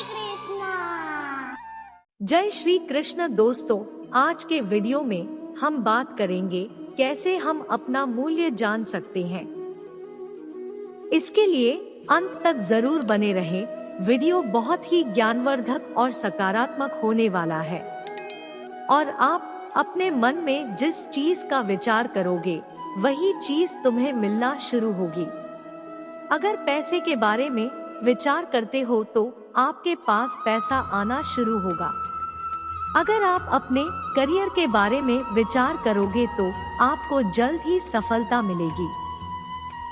कृष्णा। जय श्री कृष्ण दोस्तों, आज के वीडियो में हम बात करेंगे कैसे हम अपना मूल्य जान सकते हैं। इसके लिए अंत तक जरूर बने रहे। वीडियो बहुत ही ज्ञानवर्धक और सकारात्मक होने वाला है और आप अपने मन में जिस चीज का विचार करोगे वही चीज तुम्हें मिलना शुरू होगी। अगर पैसे के बारे में विचार करते हो तो आपके पास पैसा आना शुरू होगा। अगर आप अपने करियर के बारे में विचार करोगे तो आपको जल्द ही सफलता मिलेगी।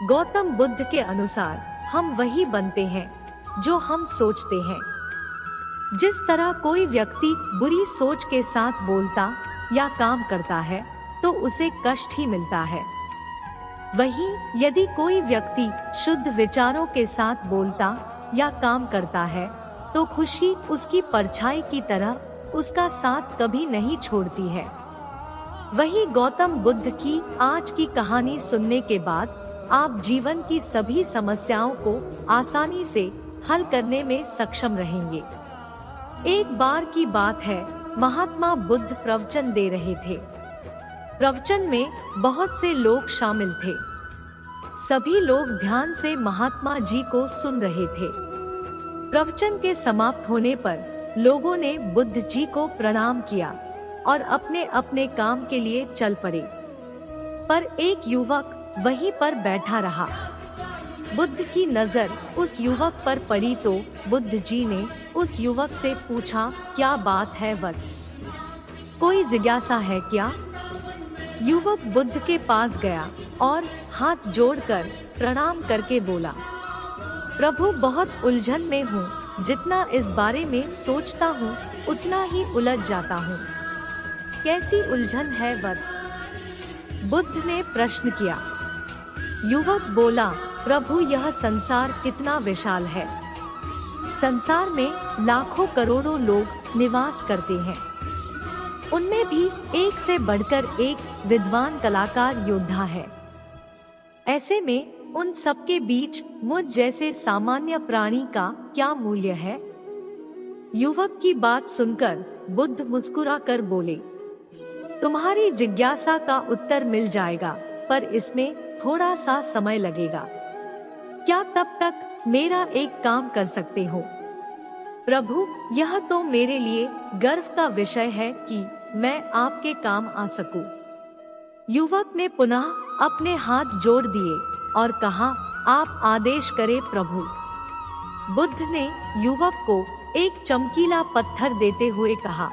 गौतम बुद्ध के अनुसार हम वही बनते हैं जो हम सोचते हैं। जिस तरह कोई व्यक्ति बुरी सोच के साथ बोलता या काम करता है तो उसे कष्ट ही मिलता है, वहीं यदि कोई व्यक्ति शुद्ध विचारों के साथ बोलता या काम करता है तो खुशी उसकी परछाई की तरह उसका साथ कभी नहीं छोड़ती है। वही गौतम बुद्ध की आज की कहानी सुनने के बाद आप जीवन की सभी समस्याओं को आसानी से हल करने में सक्षम रहेंगे। एक बार की बात है, महात्मा बुद्ध प्रवचन दे रहे थे। प्रवचन में बहुत से लोग शामिल थे। सभी लोग ध्यान से महात्मा जी को सुन रहे थे। प्रवचन के समाप्त होने पर लोगों ने बुद्ध जी को प्रणाम किया और अपने अपने काम के लिए चल पड़े। पर एक युवक वहीं पर बैठा रहा। बुद्ध की नजर उस युवक पर पड़ी तो बुद्ध जी ने उस युवक से पूछा, क्या बात है वत्स, कोई जिज्ञासा है क्या? युवक बुद्ध के पास गया और हाथ जोड़कर प्रणाम करके बोला, प्रभु बहुत उलझन में हूँ, जितना इस बारे में सोचता हूँ उतना ही उलझ जाता हूँ। कैसी उलझन है वत्स? बुद्ध ने प्रश्न किया। युवक बोला, प्रभु यह संसार कितना विशाल है। संसार में लाखों करोड़ों लोग निवास करते हैं। उनमें भी एक से बढ़कर एक विद्वान कलाकार योद्धा है। ऐसे में उन सबके बीच मुझ जैसे सामान्य प्राणी का क्या मूल्य है? युवक की बात सुनकर बुद्ध मुस्कुराकर बोले, तुम्हारी जिज्ञासा का उत्तर मिल जाएगा, पर इसमें थोड़ा सा समय लगेगा। क्या तब तक मेरा एक काम कर सकते हो? प्रभु, यह तो मेरे लिए गर्व का विषय है कि मैं आपके काम आ सकूं। युवक ने पुनः अपने हाथ जोड़ दिए और कहा, आप आदेश करें प्रभु। बुद्ध ने युवक को एक चमकीला पत्थर देते हुए कहा,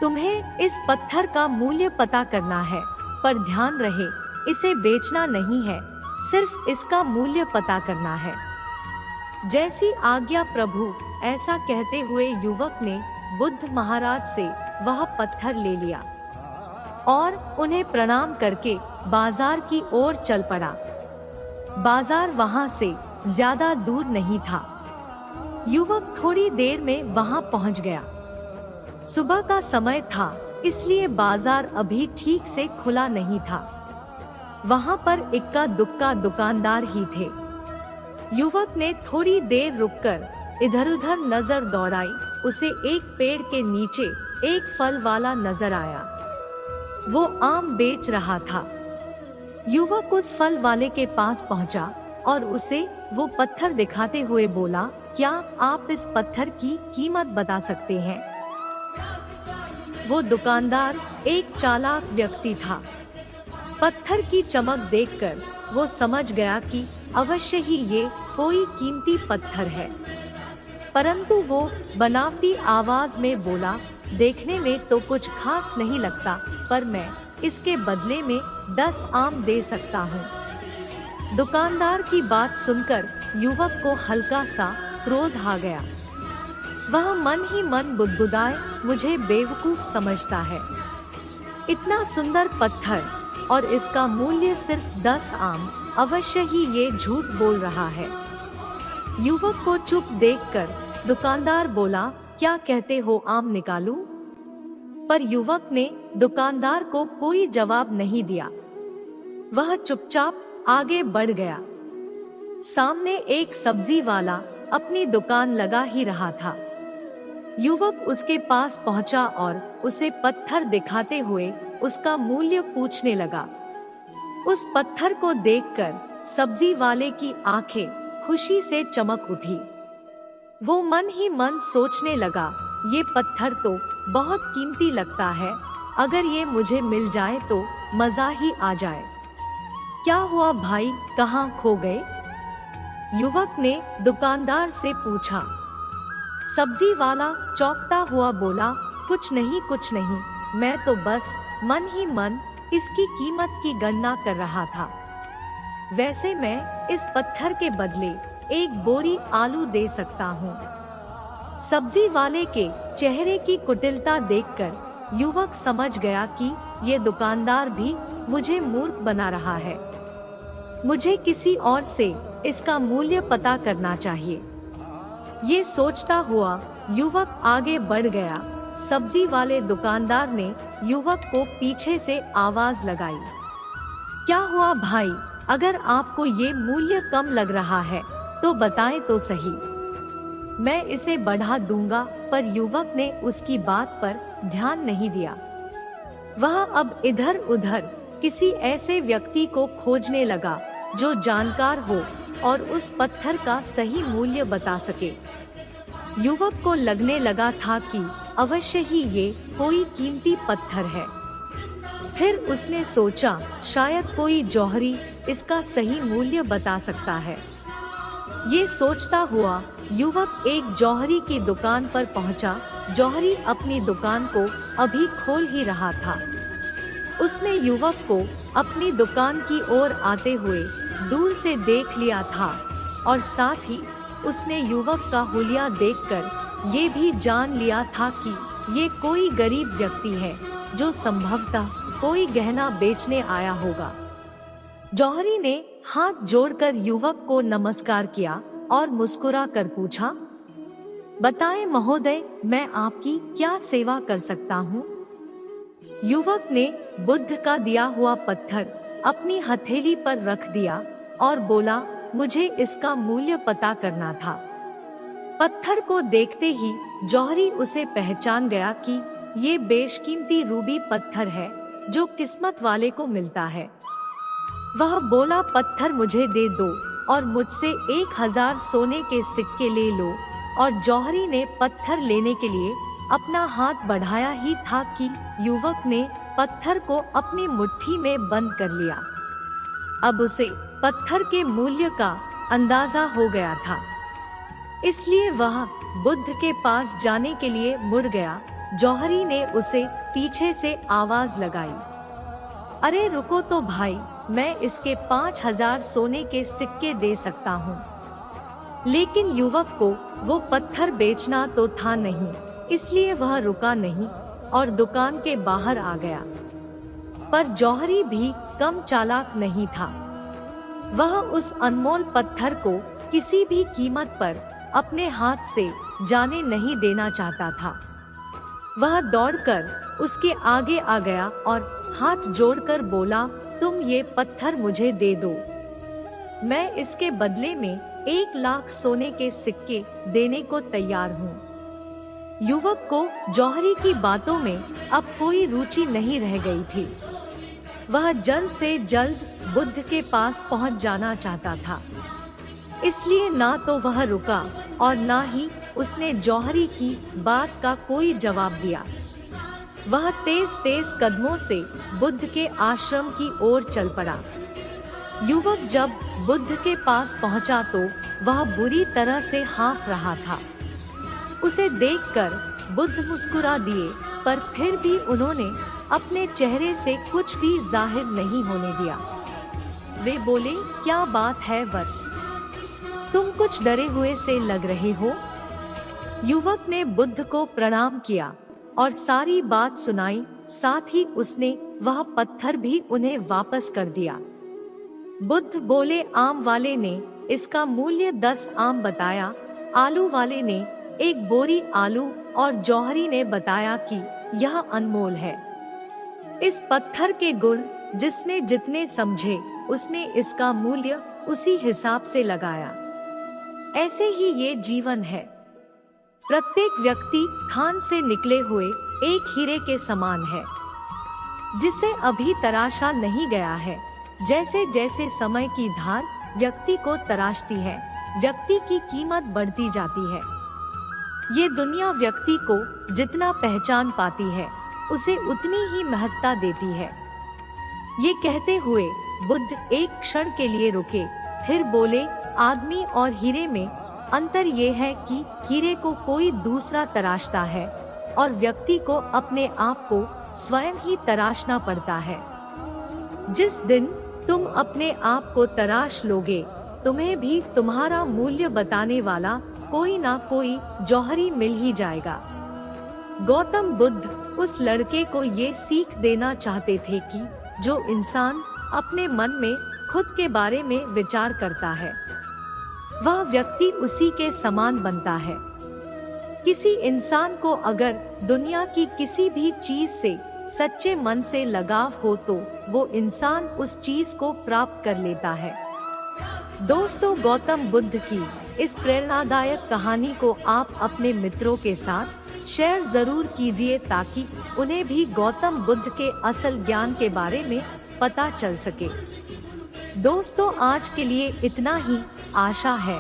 तुम्हें इस पत्थर का मूल्य पता करना है, पर ध्यान रहे इसे बेचना नहीं है, सिर्फ इसका मूल्य पता करना है। जैसी आज्ञा प्रभु। ऐसा कहते हुए युवक ने बुद्ध महाराज से वह पत्थर ले लिया और उन्हें प्रणाम करके बाजार की ओर चल पड़ा। बाजार वहां से ज्यादा दूर नहीं था। युवक थोड़ी देर में वहां पहुंच गया। सुबह का समय था, इसलिए बाजार अभी ठीक से खुला नहीं था। वहां पर इक्का दुक्का दुकानदार ही थे। युवक ने थोड़ी देर रुककर इधर-उधर नजर दौड़ाई। उसे एक पेड़ के नीचे एक फल वाला नजर आया। वो आम बेच रहा था। युवक उस फल वाले के पास पहुंचा और उसे वो पत्थर दिखाते हुए बोला, क्या आप इस पत्थर की कीमत बता सकते हैं? वो दुकानदार एक चालाक व्यक्ति था। पत्थर की चमक देखकर वो समझ गया कि अवश्य ही ये कोई कीमती पत्थर है, परंतु वो बनावटी आवाज में बोला, देखने में तो कुछ खास नहीं लगता, पर मैं इसके बदले में 10 आम दे सकता हूँ। दुकानदार की बात सुनकर युवक को हल्का सा क्रोध आ गया। वह मन ही मन बुदबुदाए, मुझे बेवकूफ समझता है। इतना सुंदर पत्थर और इसका मूल्य सिर्फ 10 आम, अवश्य ही ये झूठ बोल रहा है। युवक को चुप देखकर दुकानदार बोला, क्या कहते हो, आम निकालूं? पर युवक ने दुकानदार को कोई जवाब नहीं दिया। वह चुपचाप आगे बढ़ गया। सामने एक सब्जी वाला अपनी दुकान लगा ही रहा था। युवक उसके पास पहुंचा और उसे पत्थर दिखाते हुए उसका मूल्य पूछने लगा। उस पत्थर को देखकर सब्जी वाले की आंखें खुशी से चमक उठी। वो मन ही मन सोचने लगा, ये पत्थर तो बहुत कीमती लगता है, अगर ये मुझे मिल जाए तो मजा ही आ जाए। क्या हुआ भाई, कहाँ खो गए? युवक ने दुकानदार से पूछा। सब्जी वाला चौंकता हुआ बोला, कुछ नहीं, मैं तो बस मन ही मन इसकी कीमत की गणना कर रहा था। वैसे मैं इस पत्थर के बदले एक बोरी आलू दे सकता हूँ। सब्जी वाले के चेहरे की कुटिलता देखकर युवक समझ गया कि ये दुकानदार भी मुझे मूर्ख बना रहा है। मुझे किसी और से इसका मूल्य पता करना चाहिए। ये सोचता हुआ युवक आगे बढ़ गया। सब्जी वाले दुकानदार ने युवक को पीछे से आवाज लगाई। क्या हुआ भाई, अगर आपको ये मूल्य कम लग रहा है तो बताएं तो सही, मैं इसे बढ़ा दूंगा। पर युवक ने उसकी बात पर ध्यान नहीं दिया। वह अब इधर उधर किसी ऐसे व्यक्ति को खोजने लगा जो जानकार हो और उस पत्थर का सही मूल्य बता सके। युवक को लगने लगा था कि अवश्य ही ये कोई कीमती पत्थर है। फिर उसने सोचा, शायद कोई जौहरी इसका सही मूल्य बता सकता है। ये सोचता हुआ युवक एक जौहरी की दुकान पर पहुंचा। जौहरी अपनी दुकान को अभी खोल ही रहा था। उसने युवक को अपनी दुकान की ओर आते हुए दूर से देख लिया था और साथ ही उसने युवक का हुलिया देखकर ये भी जान लिया था कि ये कोई गरीब व्यक्ति है जो संभवतः कोई गहना बेचने आया होगा। जौहरी ने हाथ जोड़कर युवक को नमस्कार किया और मुस्कुरा कर पूछा, बताएं महोदय, मैं आपकी क्या सेवा कर सकता हूँ? युवक ने बुद्ध का दिया हुआ पत्थर अपनी हथेली पर रख दिया और बोला, मुझे इसका मूल्य पता करना था। पत्थर को देखते ही जौहरी उसे पहचान गया कि ये बेशकीमती रूबी पत्थर है जो किस्मत वाले को मिलता है। वह बोला, पत्थर मुझे दे दो और मुझसे 1000 सोने के सिक्के ले लो। और जौहरी ने पत्थर लेने के लिए अपना हाथ बढ़ाया ही था कि युवक ने पत्थर को अपनी मुट्ठी में बंद कर लिया। अब उसे पत्थर के मूल्य का अंदाजा हो गया था, इसलिए वह बुद्ध के पास जाने के लिए मुड़ गया। जौहरी ने उसे पीछे से आवाज लगाई, अरे रुको तो भाई, मैं इसके 5000 सोने के सिक्के दे सकता हूँ। लेकिन युवक को वो पत्थर बेचना तो था नहीं, इसलिए वह रुका नहीं और दुकान के बाहर आ गया। पर जौहरी भी कम चालाक नहीं था। वह उस अनमोल पत्थर को किसी भी कीमत पर अपने हाथ से जाने नहीं देना चाहता था। वह दौड़कर उसके आगे आ गया और हाथ जोड़कर बोला, तुम ये पत्थर मुझे दे दो, मैं इसके बदले में 1 लाख सोने के सिक्के देने को तैयार हूँ। युवक को जौहरी की बातों में अब कोई रुचि नहीं रह गई थी। वह जल्द से जल्द बुद्ध के पास पहुंच जाना चाहता था, इसलिए ना तो वह रुका और ना ही उसने जौहरी की बात का कोई जवाब दिया। वह तेज तेज कदमों से बुद्ध के आश्रम की ओर चल पड़ा। युवक जब बुद्ध के पास पहुंचा तो वह बुरी तरह से हांफ रहा था। उसे देखकर बुद्ध मुस्कुरा दिए, पर फिर भी उन्होंने अपने चेहरे से कुछ भी जाहिर नहीं होने दिया। वे बोले, क्या बात है वत्स, तुम कुछ डरे हुए से लग रहे हो। युवक ने बुद्ध को प्रणाम किया और सारी बात सुनाई, साथ ही उसने वह पत्थर भी उन्हें वापस कर दिया। बुद्ध बोले, आम वाले ने इसका मूल्य 10 आम बताया, आलू वाले ने 1 बोरी आलू और जौहरी ने बताया कि यह अनमोल है। इस पत्थर के गुण जिसने जितने समझे उसने इसका मूल्य उसी हिसाब से लगाया। ऐसे ही ये जीवन है। प्रत्येक व्यक्ति खान से निकले हुए एक हीरे के समान है, जिसे अभी तराशा नहीं गया है। जैसे जैसे समय की धार व्यक्ति को तराशती है, व्यक्ति की कीमत बढ़ती जाती है। ये दुनिया व्यक्ति को जितना पहचान पाती है, उसे उतनी ही महत्ता देती है। ये कहते हुए बुद्ध एक क्षण के लिए रुके, फिर बोले, आदमी और हीरे में अंतर ये है कि हीरे को कोई दूसरा तराशता है और व्यक्ति को अपने आप को स्वयं ही तराशना पड़ता है। जिस दिन तुम अपने आप को तराश लोगे, तुम्हें भी तुम्हारा मूल्य बताने वाला कोई ना कोई जौहरी मिल ही जाएगा। गौतम बुद्ध उस लड़के को ये सीख देना चाहते थे कि जो इंसान अपने मन में खुद के बारे में विचार करता है, वह व्यक्ति उसी के समान बनता है। किसी इंसान को अगर दुनिया की किसी भी चीज से सच्चे मन से लगाव हो तो वो इंसान उस चीज को प्राप्त कर लेता है। दोस्तों, गौतम बुद्ध की इस प्रेरणादायक कहानी को आप अपने मित्रों के साथ शेयर जरूर कीजिए, ताकि उन्हें भी गौतम बुद्ध के असल ज्ञान के बारे में पता चल सके। दोस्तों, आज के लिए इतना ही। आशा है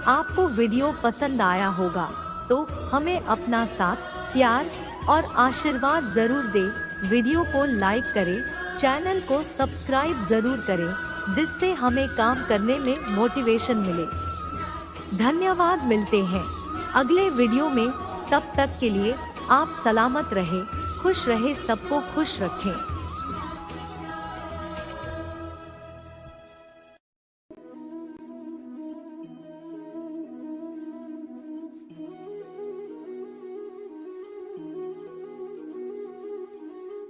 आपको वीडियो पसंद आया होगा, तो हमें अपना साथ, प्यार और आशीर्वाद जरूर दें। वीडियो को लाइक करें, चैनल को सब्सक्राइब जरूर करें, जिससे हमें काम करने में मोटिवेशन मिले। धन्यवाद। मिलते हैं अगले वीडियो में। तब तक के लिए आप सलामत रहे, खुश रहे, सबको खुश रखें।